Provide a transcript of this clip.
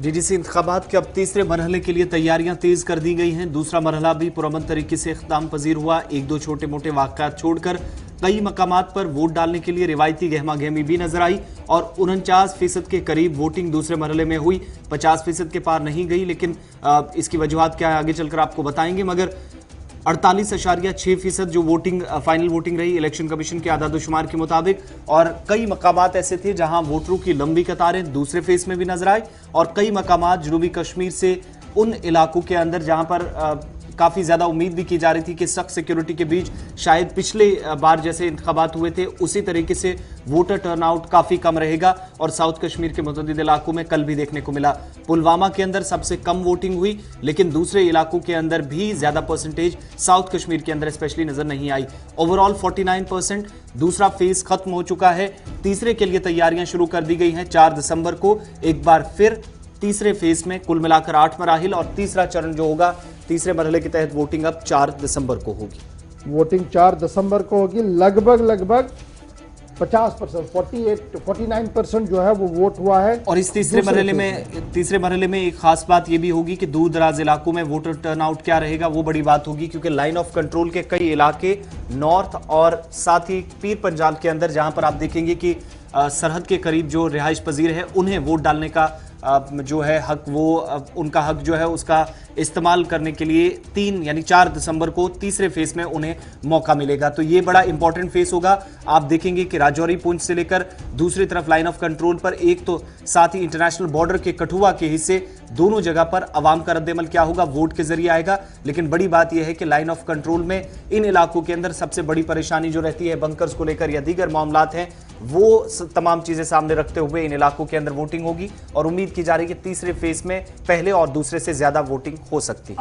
DDC इंतखाबात के अब तीसरे मरहले के लिए तैयारियां तेज कर दी गई हैं। दूसरा मरहला भी पुरअमन तरीके से इख्तिताम पजीर हुआ। एक दो छोटे मोटे वाक़यात छोड़कर कई मकामात पर वोट डालने के लिए रिवायती गहमा गहमी भी नजर आई और 49% के करीब वोटिंग दूसरे मरहले में हुई। 50% के पार नहीं गई, लेकिन इसकी वजूहात क्या है आगे चलकर आपको बताएंगे। मगर 48.6% जो वोटिंग फाइनल वोटिंग रही इलेक्शन कमीशन के आदादोशुमार के मुताबिक। और कई मकामात ऐसे थे जहां वोटरों की लंबी कतारें दूसरे फेज में भी नजर आई और कई मकामात जनूबी कश्मीर से उन इलाकों के अंदर जहां पर काफ़ी ज़्यादा उम्मीद भी की जा रही थी कि सख्त सिक्योरिटी के बीच शायद पिछले बार जैसे इंतखाबात हुए थे उसी तरीके से वोटर टर्नआउट काफ़ी कम रहेगा। और साउथ कश्मीर के मुतअद्दिद इलाकों में कल भी देखने को मिला। पुलवामा के अंदर सबसे कम वोटिंग हुई, लेकिन दूसरे इलाकों के अंदर भी ज़्यादा परसेंटेज साउथ कश्मीर के अंदर स्पेशली नज़र नहीं आई। ओवरऑल 49%। दूसरा फेज खत्म हो चुका है। तीसरे के लिए तैयारियां शुरू कर दी गई हैं। 4 दिसंबर को एक बार फिर तीसरे फेज में कुल मिलाकर 8 मराहिल और तीसरा चरण जो होगा तीसरे मरहले के तहत वोटिंग अब 4 दिसंबर को होगी। वोटिंग 4 दिसंबर को होगी। लगभग 50%, 49% जो है वो वोट हुआ है। और इस तीसरे मरहले में एक खास बात ये भी होगी कि दूर दराज इलाकों में वोटर टर्नआउट क्या रहेगा वो बड़ी बात होगी, क्योंकि लाइन ऑफ कंट्रोल के कई इलाके नॉर्थ और साथ ही पीर पंजाल के अंदर जहां पर आप देखेंगे कि सरहद के करीब जो रिहाइश पजीर है उन्हें वोट डालने का जो है हक, वो उनका हक जो है उसका इस्तेमाल करने के लिए 3 यानी 4 दिसंबर को तीसरे फेज में उन्हें मौका मिलेगा। तो ये बड़ा इंपॉर्टेंट फेज होगा। आप देखेंगे कि राजौरी पुंछ से लेकर दूसरी तरफ लाइन ऑफ कंट्रोल पर एक तो साथ ही इंटरनेशनल बॉर्डर के कठुआ के हिस्से दोनों जगह पर अवाम का रद्देमल क्या होगा वोट के जरिए आएगा। लेकिन बड़ी बात यह है कि लाइन ऑफ कंट्रोल में इन इलाकों के अंदर सबसे बड़ी परेशानी जो रहती है बंकर्स को लेकर या दीगर मामलात हैं, वो तमाम चीजें सामने रखते हुए इन इलाकों के अंदर वोटिंग होगी और उम्मीद की जा रही है कि तीसरे फेज में पहले और दूसरे से ज्यादा वोटिंग हो सकती है।